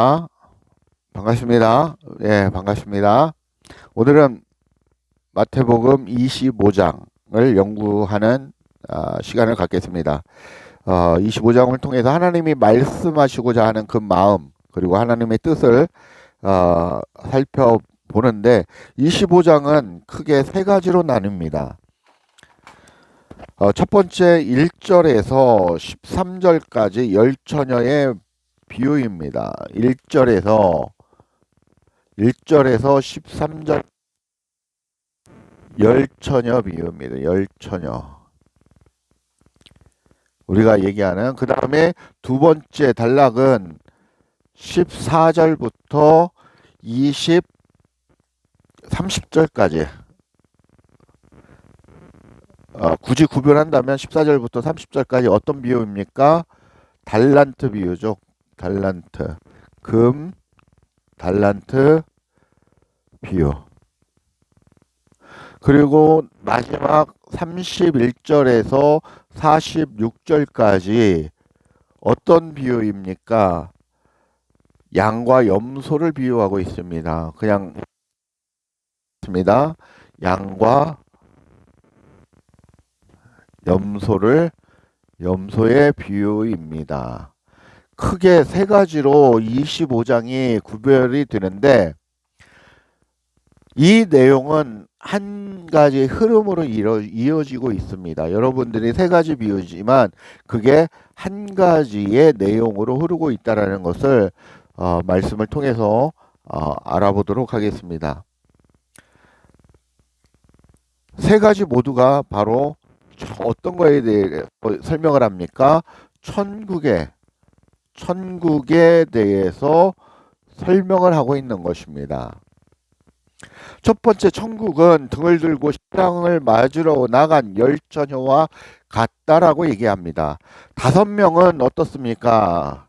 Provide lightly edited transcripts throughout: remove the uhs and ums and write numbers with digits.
아, 반갑습니다. 예, 반갑습니다. 오늘은 마태복음 25장을 연구하는 시간을 갖겠습니다. 25장을 통해서 하나님이 말씀하시고자 하는 그 마음, 그리고 하나님의 뜻을 살펴보는데, 25장은 크게 세 가지로 나뉩니다. 첫 번째 1절에서 13절까지 열처녀의 비유입니다. 1절에서 13절 열처녀 비유입니다. 열처녀. 우리가 얘기하는 그 다음에 두 번째 단락은 14절부터 30절까지. 굳이 구별한다면 14절부터 30절까지 어떤 비유입니까? 달란트 비유죠. 달란트. 금, 달란트 비유. 그리고 마지막 31절에서 46절까지 어떤 비유입니까? 양과 염소를 비유하고 있습니다. 그냥 있습니다. 양과 염소의 비유입니다. 크게 세 가지로 25장이 구별이 되는데, 이 내용은 한 가지 흐름으로 이어지고 있습니다. 여러분들이 세 가지 비유지만 그게 한 가지의 내용으로 흐르고 있다는 것을 말씀을 통해서 알아보도록 하겠습니다. 세 가지 모두가 바로 어떤 거에 대해 설명을 합니까? 천국에 대해서 설명을 하고 있는 것입니다. 첫 번째, 천국은 등을 들고 신랑을 맞으러 나간 열처녀와 같다라고 얘기합니다. 5명은 어떻습니까?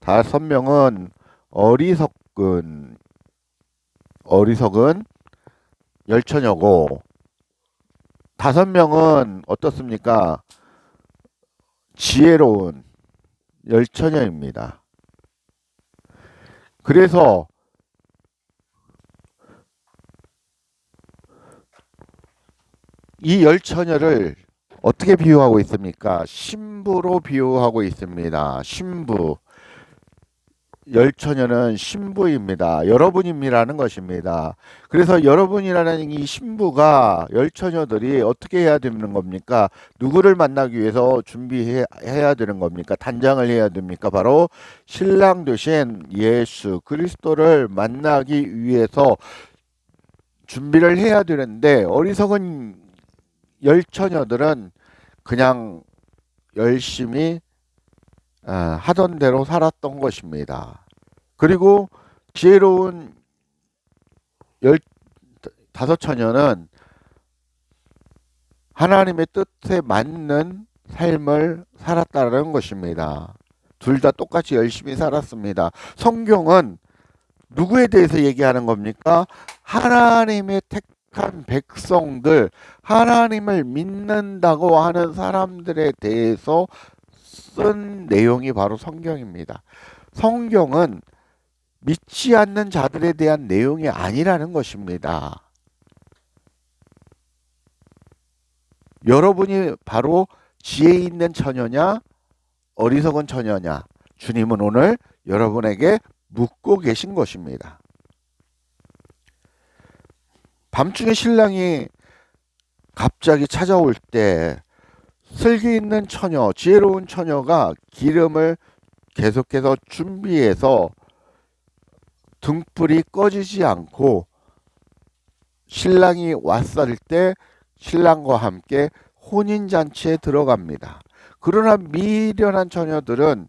5명은 어리석은 열처녀고, 5명은 어떻습니까? 지혜로운 열처녀입니다. 그래서 이 열처녀를 어떻게 비유하고 있습니까? 신부로 비유하고 있습니다. 신부. 열처녀는 신부입니다. 여러분입니다라는 것입니다. 그래서 여러분이라는 이 신부가 열처녀들이 어떻게 해야 되는 겁니까? 누구를 만나기 위해서 준비해야 되는 겁니까? 단장을 해야 됩니까? 바로 신랑 되신 예수 그리스도를 만나기 위해서 준비를 해야 되는데, 어리석은 열처녀들은 그냥 열심히 하던 대로 살았던 것입니다. 그리고 지혜로운 15처녀는 하나님의 뜻에 맞는 삶을 살았다는 것입니다. 둘 다 똑같이 열심히 살았습니다. 성경은 누구에 대해서 얘기하는 겁니까? 하나님의 택한 백성들, 하나님을 믿는다고 하는 사람들에 대해서 쓴 내용이 바로 성경입니다. 성경은 믿지 않는 자들에 대한 내용이 아니라는 것입니다. 여러분이 바로 지혜 있는 처녀냐, 어리석은 처녀냐, 주님은 오늘 여러분에게 묻고 계신 것입니다. 밤중에 신랑이 갑자기 찾아올 때 슬기 있는 처녀, 지혜로운 처녀가 기름을 계속해서 준비해서 등불이 꺼지지 않고 신랑이 왔을 때 신랑과 함께 혼인잔치에 들어갑니다. 그러나 미련한 처녀들은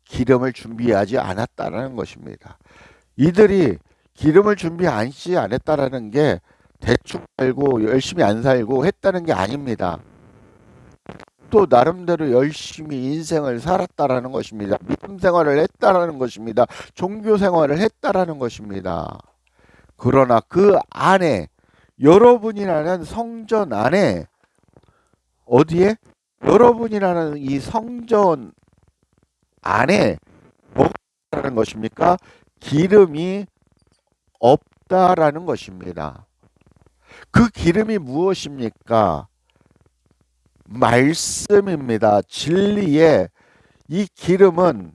기름을 준비하지 않았다는 것입니다. 이들이 기름을 준비하지 않았다는 게 대충 살고 열심히 안 살고 했다는 게 아닙니다. 또 나름대로 열심히 인생을 살았다라는 것입니다. 믿음 생활을 했다라는 것입니다. 종교 생활을 했다라는 것입니다. 그러나 그 안에, 여러분이라는 성전 안에, 어디에? 여러분이라는 이 성전 안에 뭐가 없다는 것입니까? 기름이 없다라는 것입니다. 그 기름이 무엇입니까? 말씀입니다. 진리의 이 기름은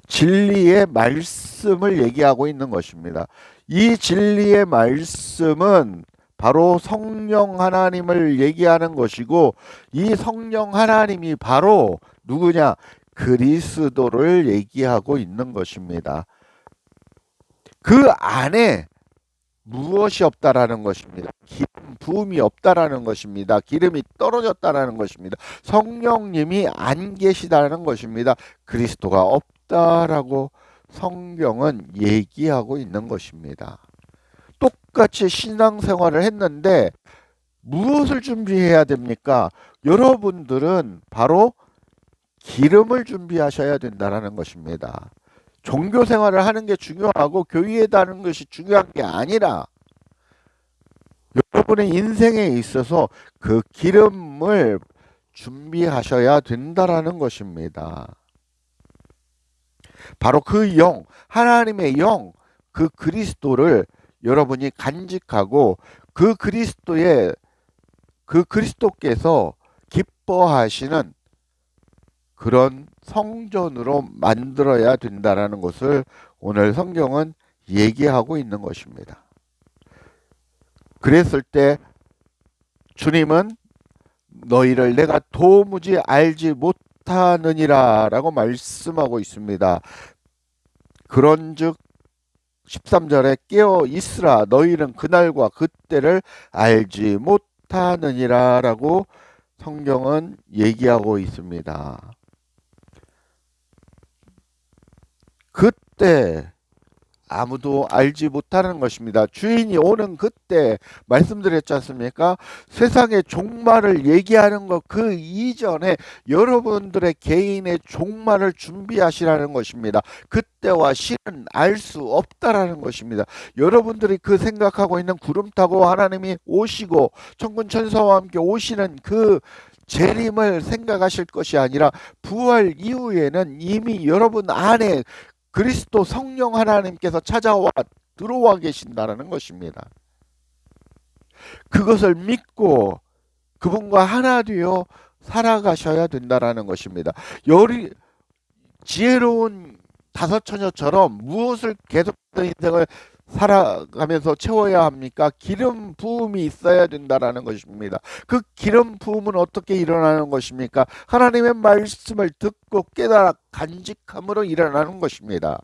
진리의 말씀을 얘기하고 있는 것입니다. 이 진리의 말씀은 바로 성령 하나님을 얘기하는 것이고, 이 성령 하나님이 바로 누구냐? 그리스도를 얘기하고 있는 것입니다. 그 안에 무엇이 없다라는 것입니다. 기름 부음이 없다라는 것입니다. 기름이 떨어졌다라는 것입니다. 성령님이 안 계시다는 것입니다. 그리스도가 없다라고 성경은 얘기하고 있는 것입니다. 똑같이 신앙생활을 했는데 무엇을 준비해야 됩니까? 여러분들은 바로 기름을 준비하셔야 된다는 것입니다. 종교 생활을 하는 게 중요하고 교회에 다니는 것이 중요한 게 아니라 여러분의 인생에 있어서 그 기름을 준비하셔야 된다라는 것입니다. 바로 그 영, 하나님의 영, 그 그리스도를 여러분이 간직하고 그 그리스도께서 기뻐하시는 그런 성전으로 만들어야 된다라는 것을 오늘 성경은 얘기하고 있는 것입니다. 그랬을 때 주님은 너희를 내가 도무지 알지 못하느니라 라고 말씀하고 있습니다. 그런즉 13절에 깨어 있으라 너희는 그날과 그때를 알지 못하느니라 라고 성경은 얘기하고 있습니다. 그때 아무도 알지 못하는 것입니다. 주인이 오는 그때 말씀드렸지 않습니까? 세상의 종말을 얘기하는 것 그 이전에 여러분들의 개인의 종말을 준비하시라는 것입니다. 그때와 시는 알 수 없다라는 것입니다. 여러분들이 그 생각하고 있는 구름 타고 하나님이 오시고 천군 천사와 함께 오시는 그 재림을 생각하실 것이 아니라 부활 이후에는 이미 여러분 안에 그리스도 성령 하나님께서 찾아와 들어와 계신다는 것입니다. 그것을 믿고 그분과 하나 되어 살아가셔야 된다는 것입니다. 지혜로운 다섯 처녀처럼 무엇을 계속 인생을 살아가면서 채워야 합니까? 기름 부음이 있어야 된다는 것입니다. 그 기름 부음은 어떻게 일어나는 것입니까? 하나님의 말씀을 듣고 깨달아 간직함으로 일어나는 것입니다.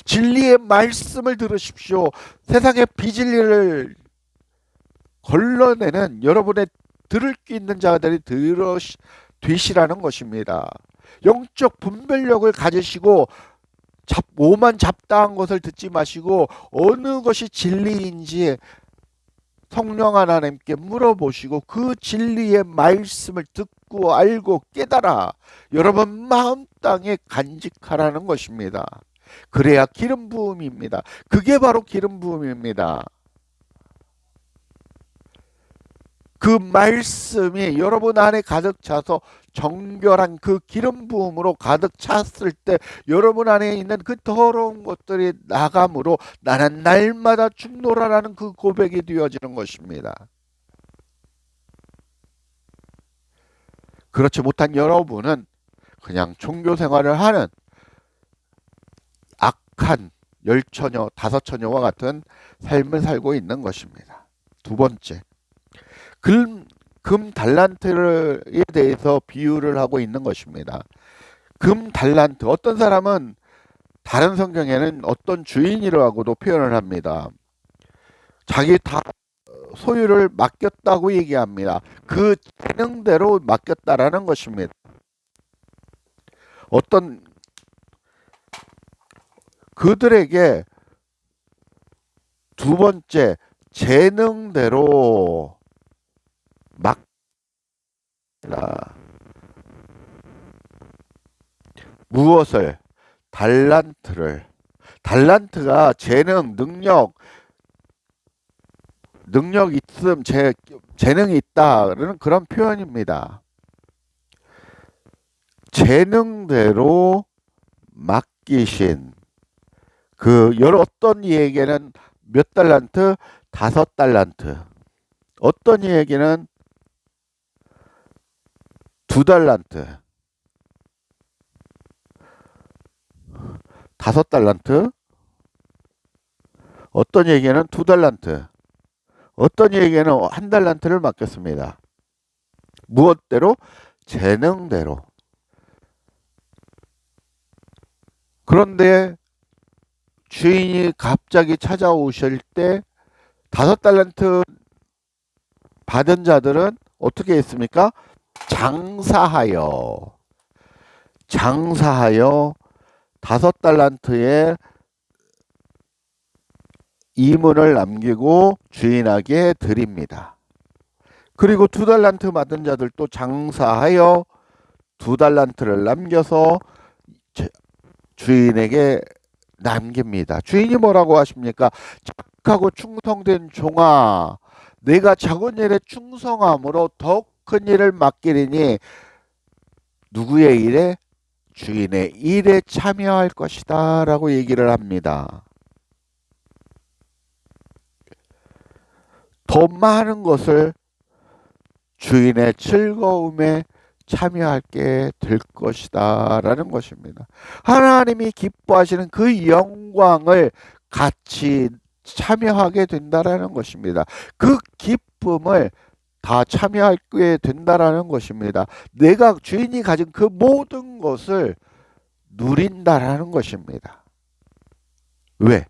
진리의 말씀을 들으십시오. 세상의 비진리를 걸러내는 여러분의 들을 수 있는 자들이 되시라는 것입니다. 영적 분별력을 가지시고 오만 잡다한 것을 듣지 마시고 어느 것이 진리인지 성령 하나님께 물어보시고 그 진리의 말씀을 듣고 알고 깨달아 여러분 마음 땅에 간직하라는 것입니다. 그래야 기름 부음입니다. 그게 바로 기름 부음입니다. 그 말씀이 여러분 안에 가득 차서 정결한 그 기름 부음으로 가득 찼을 때 여러분 안에 있는 그 더러운 것들이 나감으로 나는 날마다 죽노라라는 그 고백이 되어지는 것입니다. 그렇지 못한 여러분은 그냥 종교 생활을 하는 악한 열처녀, 다섯처녀와 같은 삶을 살고 있는 것입니다. 두 번째, 금 달란트에 대해서 비유를 하고 있는 것입니다. 금 달란트, 어떤 사람은 다른 성경에는 어떤 주인이라고도 표현을 합니다. 자기 다 소유를 맡겼다고 얘기합니다. 그 재능대로 맡겼다라는 것입니다. 어떤 그들에게 두 번째 재능대로 무엇을? 달란트를. 달란트가 재능, 능력 있음, 재능이 있다는 그런 표현입니다. 재능대로 맡기신 어떤 이에게는 몇 달란트? 5달란트. 어떤 이에게는 2달란트. 5달란트. 어떤 이에게는 2달란트. 어떤 이에게는 1달란트를 맡겼습니다. 무엇대로? 재능대로. 그런데 주인이 갑자기 찾아오실 때 5달란트 받은 자들은 어떻게 했습니까? 장사하여 5달란트의 이문을 남기고 주인에게 드립니다. 그리고 2달란트 받은 자들도 장사하여 2달란트를 남겨서 주인에게 남깁니다. 주인이 뭐라고 하십니까? 착하고 충성된 종아, 내가 작은 일에 충성함으로 더 큰 일을 맡기리니 누구의 일에? 주인의 일에 참여할 것이다 라고 얘기를 합니다. 더 많은 것을 주인의 즐거움에 참여하게 될 것이다 라는 것입니다. 하나님이 기뻐하시는 그 영광을 같이 참여하게 된다라는 것입니다. 그 기쁨을 다 참여하게 된다라는 것입니다. 내가 주인이 가진 그 모든 것을 누린다라는 것입니다. 왜?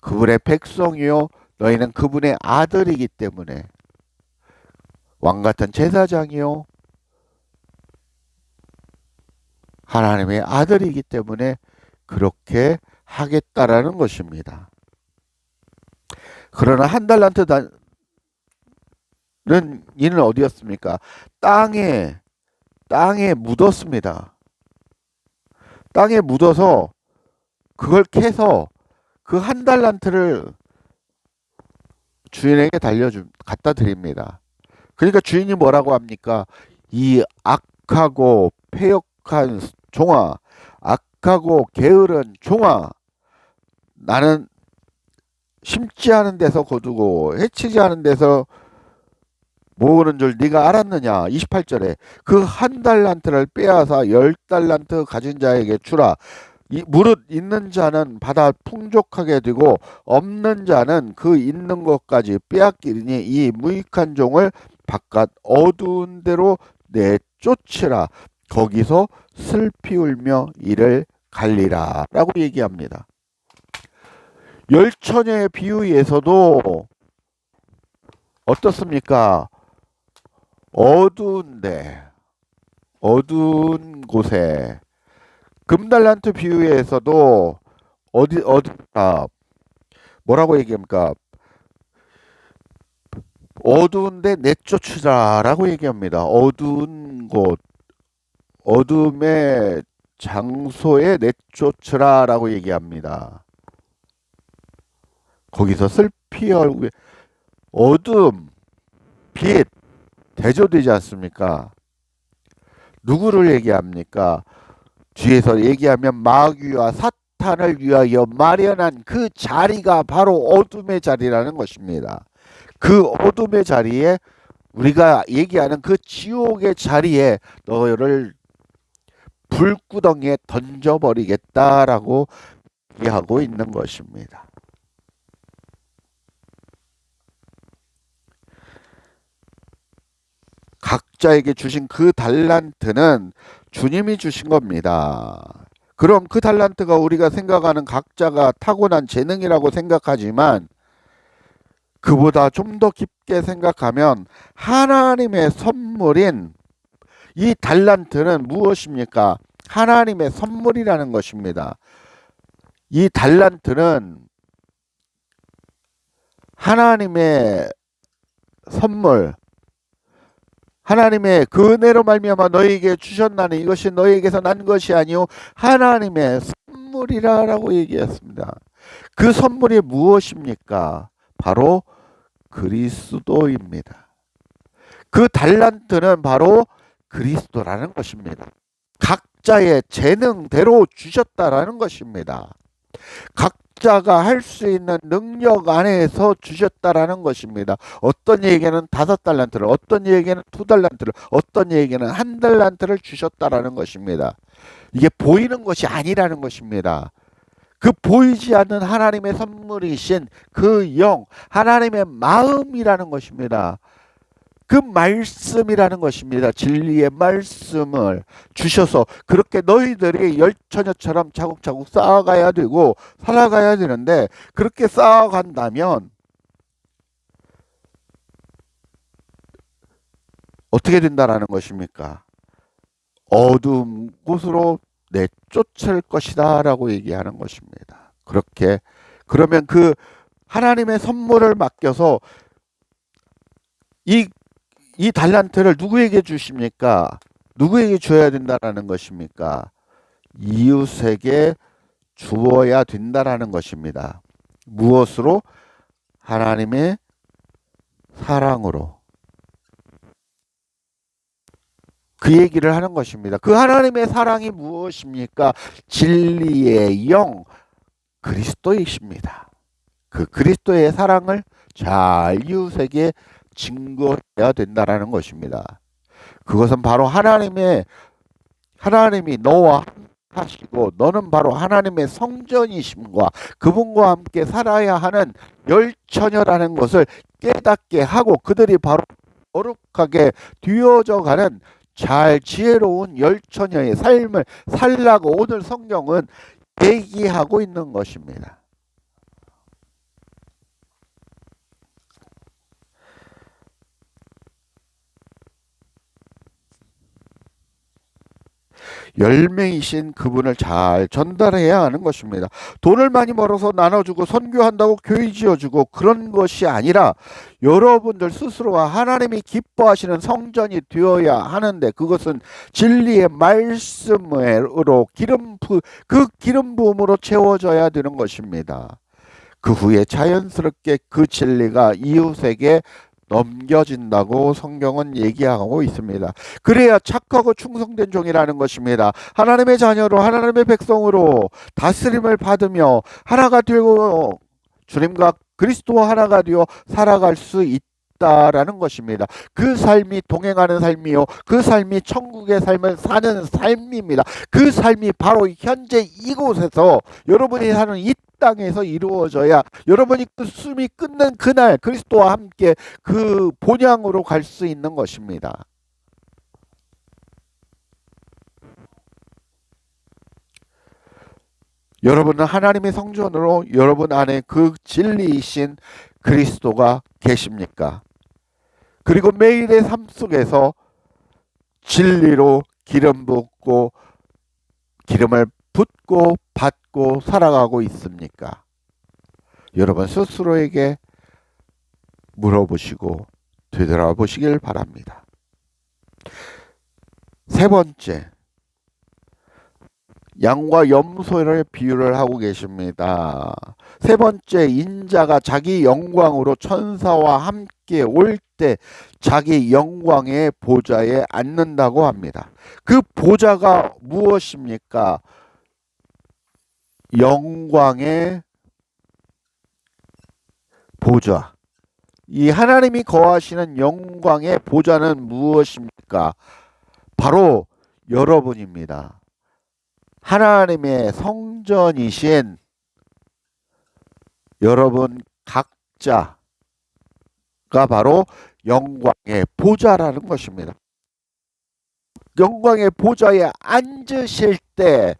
그분의 백성이요 너희는 그분의 아들이기 때문에, 왕같은 제사장이요 하나님의 아들이기 때문에 그렇게 하겠다라는 것입니다. 그러나 1달란트는 이는 어디였습니까? 땅에 묻었습니다. 땅에 묻어서 그걸 캐서 그 1달란트를 주인에게 갖다 드립니다. 그러니까 주인이 뭐라고 합니까? 이 악하고 패역한 종아, 악하고 게으른 종아, 나는 심지 않은 데서 거두고 해치지 않은 데서 모으는 줄 네가 알았느냐. 28절에 그 1달란트를 빼앗아 10달란트 가진 자에게 주라. 무릇 있는 자는 받아 풍족하게 되고 없는 자는 그 있는 것까지 빼앗기리니 이 무익한 종을 바깥 어두운 데로 내쫓으라. 거기서 슬피 울며 이를 갈리라 라고 얘기합니다. 열처녀의 비유에서도 어떻습니까? 어두운 곳에, 금달란트 비유에서도 뭐라고 얘기합니까? 어두운데 내쫓으라라고 얘기합니다. 어두운 곳, 어둠의 장소에 내쫓으라라고 얘기합니다. 거기서 슬피 얼굴에 어둠, 빛 대조되지 않습니까? 누구를 얘기합니까? 뒤에서 얘기하면 마귀와 사탄을 위하여 마련한 그 자리가 바로 어둠의 자리라는 것입니다. 그 어둠의 자리에, 우리가 얘기하는 그 지옥의 자리에 너를 불구덩이에 던져버리겠다라고 얘기하고 있는 것입니다. 각자에게 주신 그 달란트는 주님이 주신 겁니다. 그럼 그 달란트가 우리가 생각하는 각자가 타고난 재능이라고 생각하지만 그보다 좀 더 깊게 생각하면 하나님의 선물인 이 달란트는 무엇입니까? 하나님의 선물이라는 것입니다. 이 달란트는 하나님의 선물, 하나님의 그 은혜로 말미암아 너희에게 주셨나니 이것이 너희에게서 난 것이 아니요 하나님의 선물이라고 얘기했습니다. 그 선물이 무엇입니까? 바로 그리스도입니다. 그 달란트는 바로 그리스도라는 것입니다. 각자의 재능대로 주셨다라는 것입니다. 각자가 할 수 있는 능력 안에서 주셨다라는 것입니다. 어떤 이에게는 5달란트를, 어떤 이에게는 2달란트를, 어떤 이에게는 1달란트를 주셨다라는 것입니다. 이게 보이는 것이 아니라는 것입니다. 그 보이지 않는 하나님의 선물이신 그 영, 하나님의 마음이라는 것입니다. 그 말씀이라는 것입니다. 진리의 말씀을 주셔서 그렇게 너희들이 열처녀처럼 차곡차곡 쌓아가야 되고 살아가야 되는데, 그렇게 쌓아간다면 어떻게 된다라는 것입니까? 어두운 곳으로 내쫓을 것이다 라고 얘기하는 것입니다. 그렇게 그러면 그 하나님의 선물을 맡겨서 이 달란트를 누구에게 주십니까? 누구에게 줘야 된다라는 것입니까? 이웃에게 주어야 된다라는 것입니다. 무엇으로? 하나님의 사랑으로. 그 얘기를 하는 것입니다. 그 하나님의 사랑이 무엇입니까? 진리의 영, 그리스도이십니다. 그 그리스도의 사랑을 잘 이웃에게 증거해야 된다라는 것입니다. 그것은 바로 하나님이 너와 하시고 너는 바로 하나님의 성전이심과 그분과 함께 살아야 하는 열처녀라는 것을 깨닫게 하고 그들이 바로 거룩하게 뒤어져 가는 잘 지혜로운 열처녀의 삶을 살라고 오늘 성경은 얘기하고 있는 것입니다. 열매이신 그분을 잘 전달해야 하는 것입니다. 돈을 많이 벌어서 나눠주고 선교한다고 교회 지어주고 그런 것이 아니라 여러분들 스스로가 하나님이 기뻐하시는 성전이 되어야 하는데, 그것은 진리의 말씀으로 그 기름 부음으로 채워져야 되는 것입니다. 그 후에 자연스럽게 그 진리가 이웃에게 넘겨진다고 성경은 얘기하고 있습니다. 그래야 착하고 충성된 종이라는 것입니다. 하나님의 자녀로, 하나님의 백성으로 다스림을 받으며 하나가 되고 주님과 그리스도와 하나가 되어 살아갈 수 있다라는 것입니다. 그 삶이 동행하는 삶이요, 그 삶이 천국의 삶을 사는 삶입니다. 그 삶이 바로 현재 이곳에서 여러분이 사는 이 땅에서 이루어져야 여러분이 그 숨이 끊는 그날 그리스도와 함께 그 본향으로 갈 수 있는 것입니다. 여러분은 하나님의 성전으로 여러분 안에 그 진리이신 그리스도가 계십니까? 그리고 매일의 삶 속에서 진리로 기름 붓고 기름을 붓고 받고 살아가고 있습니까? 여러분 스스로에게 물어보시고 되돌아보시길 바랍니다. 세 번째, 양과 염소를 비유를 하고 계십니다. 세 번째, 인자가 자기 영광으로 천사와 함께 올 때 자기 영광의 보좌에 앉는다고 합니다. 그 보좌가 무엇입니까? 영광의 보좌. 이 하나님이 거하시는 영광의 보좌는 무엇입니까? 바로 여러분입니다. 하나님의 성전이신 여러분 각자가 바로 영광의 보좌라는 것입니다. 영광의 보좌에 앉으실 때,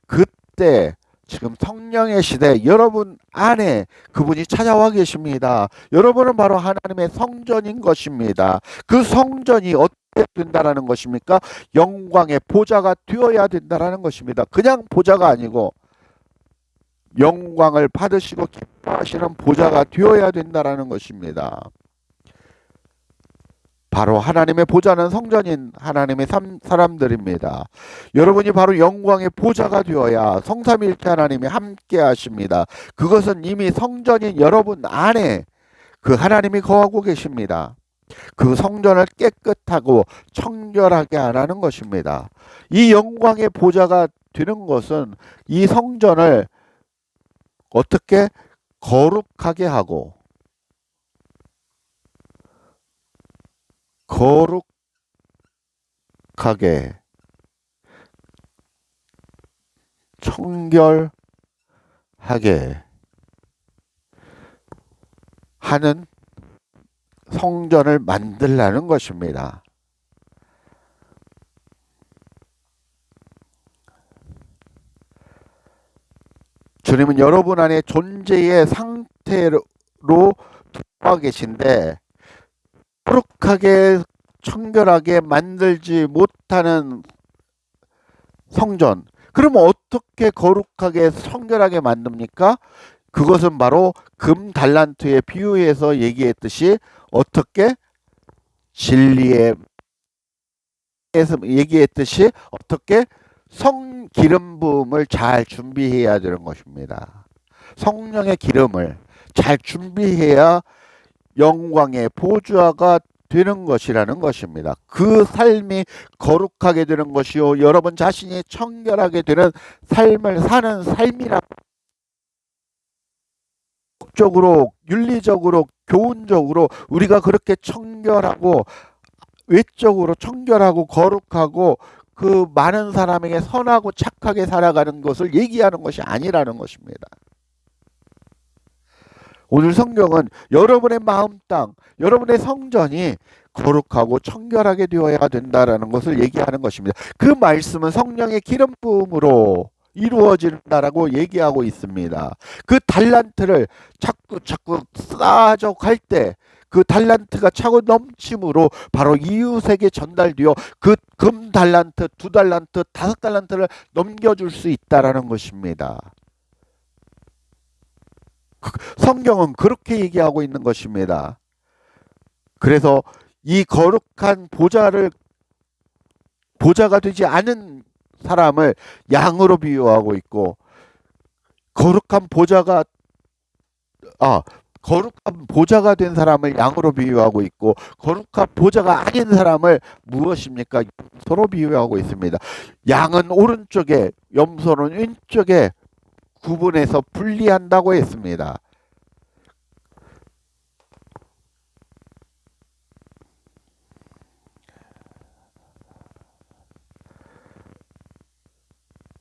그때 지금 성령의 시대 여러분 안에 그분이 찾아와 계십니다. 여러분은 바로 하나님의 성전인 것입니다. 그 성전이 어떻게 된다는 것입니까? 영광의 보좌가 되어야 된다는 것입니다. 그냥 보좌가 아니고 영광을 받으시고 기뻐하시는 보좌가 되어야 된다는 것입니다. 바로 하나님의 보좌는 성전인 하나님의 사람들입니다. 여러분이 바로 영광의 보좌가 되어야 성삼일체 하나님이 함께 하십니다. 그것은 이미 성전인 여러분 안에 그 하나님이 거하고 계십니다. 그 성전을 깨끗하고 청결하게 하라는 것입니다. 이 영광의 보좌가 되는 것은 이 성전을 어떻게 거룩하게 하고 거룩하게 청결하게 하는 성전을 만들라는 것입니다. 주님은 여러분 안에 존재의 상태로 들어와 계신데 거룩하게 청결하게 만들지 못하는 성전. 그러면 어떻게 거룩하게 청결하게 만듭니까? 그것은 바로 금 달란트에 비유해서 얘기했듯이 어떻게 진리에 얘기했듯이 어떻게 성 기름 부음을 잘 준비해야 되는 것입니다. 성령의 기름을 잘 준비해야 영광의 보좌가 되는 것이라는 것입니다. 그 삶이 거룩하게 되는 것이요 여러분 자신이 청결하게 되는 삶을 사는 삶이라 적으로 윤리적으로 교훈적으로 우리가 그렇게 청결하고 외적으로 청결하고 거룩하고 그 많은 사람에게 선하고 착하게 살아가는 것을 얘기하는 것이 아니라는 것입니다. 오늘 성경은 여러분의 마음 땅, 여러분의 성전이 거룩하고 청결하게 되어야 된다라는 것을 얘기하는 것입니다. 그 말씀은 성령의 기름 부음으로 이루어진다라고 얘기하고 있습니다. 그 달란트를 자꾸 쌓아져 갈 때 그 달란트가 차고 넘침으로 바로 이웃에게 전달되어 그 금 달란트, 두 달란트, 다섯 달란트를 넘겨줄 수 있다라는 것입니다. 성경은 그렇게 얘기하고 있는 것입니다. 그래서 이 거룩한 보좌가 되지 않은 사람을 양으로 비유하고 있고 거룩한 보좌가 된 사람을 양으로 비유하고 있고 거룩한 보좌가 아닌 사람을 무엇입니까? 염소로 비유하고 있습니다. 양은 오른쪽에 염소는 왼쪽에 구분해서 분리한다고 했습니다.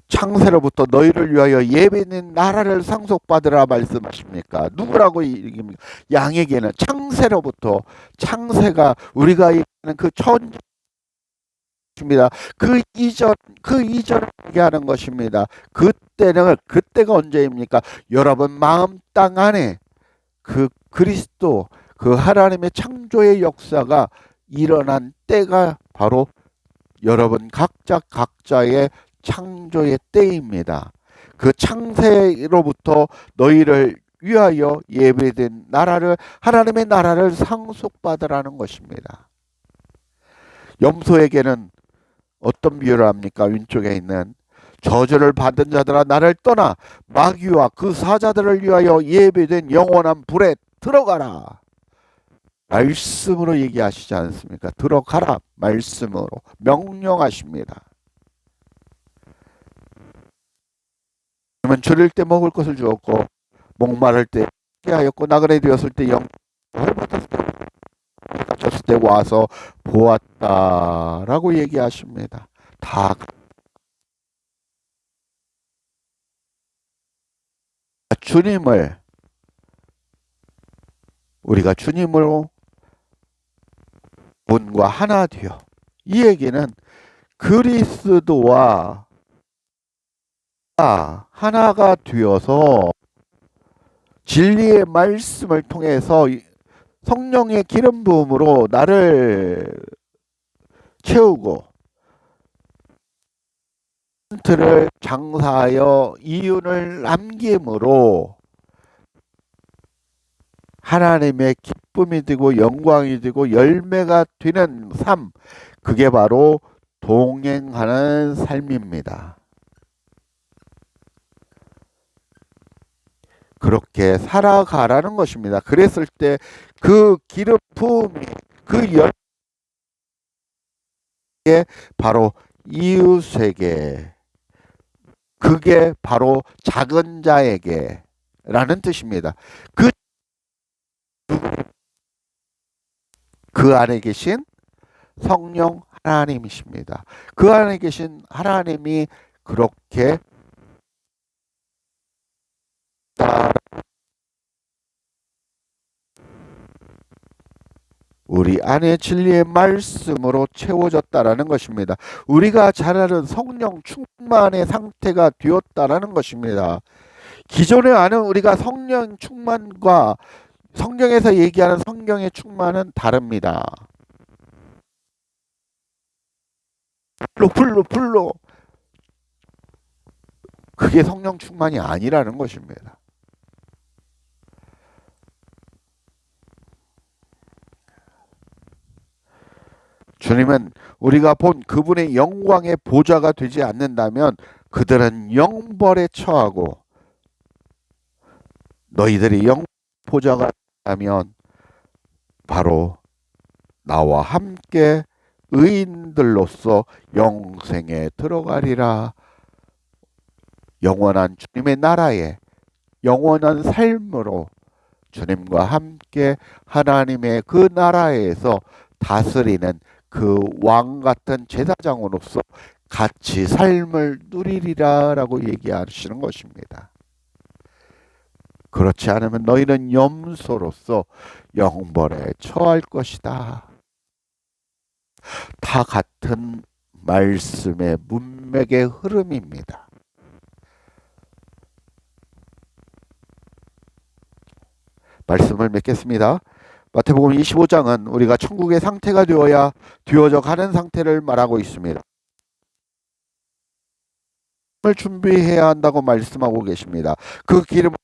창세로부터 너희를 위하여 예배는 나라를 상속받으라 말씀하십니까? 누구라고 얘기합니까? 양에게는 창세로부터 창세가 우리가 얘기하는 그 천지입니다. 그 이전을 얘기하는 것입니다. 그때가 언제입니까? 여러분 마음 땅 안에 그 그리스도 그 하나님의 창조의 역사가 일어난 때가 바로 여러분 각자의 창조의 때입니다. 그 창세로부터 너희를 위하여 예배된 하나님의 나라를 상속받으라는 것입니다. 염소에게는 어떤 비유를 합니까? 왼쪽에 있는 저주를 받은 자들아 나를 떠나 마귀와 그 사자들을 위하여 예배된 영원한 불에 들어가라. 말씀으로 얘기하시지 않습니까? 들어가라. 말씀으로 명령하십니다. 그러면 줄일 때 먹을 것을 주었고 목마를 때 하였고 나그네 되었을 때 헐벗었을 때 갇혔을 때 와서 보았다라고 얘기하십니다. 다 우리가 주님으로 분과 하나 되어 이 얘기는 그리스도와 하나가 되어서 진리의 말씀을 통해서 성령의 기름 부음으로 나를 채우고 틀을 장사하여 이윤을 남김으로 하나님의 기쁨이 되고 영광이 되고 열매가 되는 삶, 그게 바로 동행하는 삶입니다. 그렇게 살아가라는 것입니다. 그랬을 때 그 기름 부음이 그 열매에 바로 이웃에게, 그게 바로 작은 자에게 라는 뜻입니다. 그, 그 안에 계신 성령 하나님이십니다. 그 안에 계신 하나님이 그렇게 우리 안에 진리의 말씀으로 채워졌다라는 것입니다. 우리가 잘 아는 성령 충만의 상태가 되었다라는 것입니다. 기존에 아는 우리가 성령 충만과 성경에서 얘기하는 성경의 충만은 다릅니다. 풀로 그게 성령 충만이 아니라는 것입니다. 주님은 우리가 본 그분의 영광의 보좌가 되지 않는다면 그들은 영벌에 처하고, 너희들이 영 보좌가 되면 바로 나와 함께 의인들로서 영생에 들어가리라. 영원한 주님의 나라에 영원한 삶으로 주님과 함께 하나님의 그 나라에서 다스리는 그 왕 같은 제사장으로서 같이 삶을 누리리라라고 얘기하시는 것입니다. 그렇지 않으면 너희는 염소로서 영벌에 처할 것이다. 다 같은 말씀의 문맥의 흐름입니다. 말씀을 맺겠습니다. 마태복음 25장은 우리가 천국의 상태가 되어져 가는 상태를 말하고 있습니다. 을 준비해야 한다고 말씀하고 계십니다. 그 기름입니다.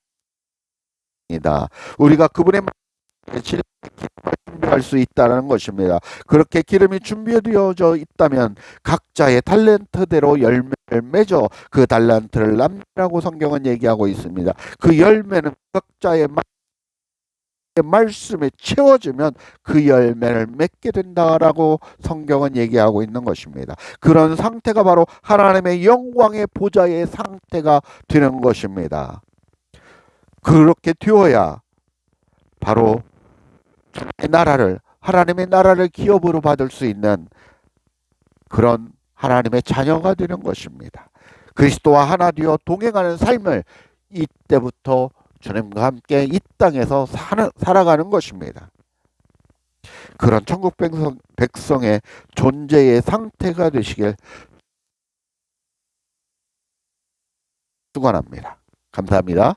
우리가 그분의 기름을 준비할 수 있다는 것입니다. 그렇게 기름이 준비되어져 있다면 각자의 달란트대로 열매를 맺어 그 달란트를 남기라고 성경은 얘기하고 있습니다. 그 열매는 각자의 말씀에 채워지면 그 열매를 맺게 된다라고 성경은 얘기하고 있는 것입니다. 그런 상태가 바로 하나님의 영광의 보좌의 상태가 되는 것입니다. 그렇게 되어야 바로 하나님의 나라를 기업으로 받을 수 있는 그런 하나님의 자녀가 되는 것입니다. 그리스도와 하나 되어 동행하는 삶을 이때부터 주님과 함께 이 땅에서 살아가는 것입니다. 그런 천국 백성의 존재의 상태가 되시길 축원합니다. 감사합니다.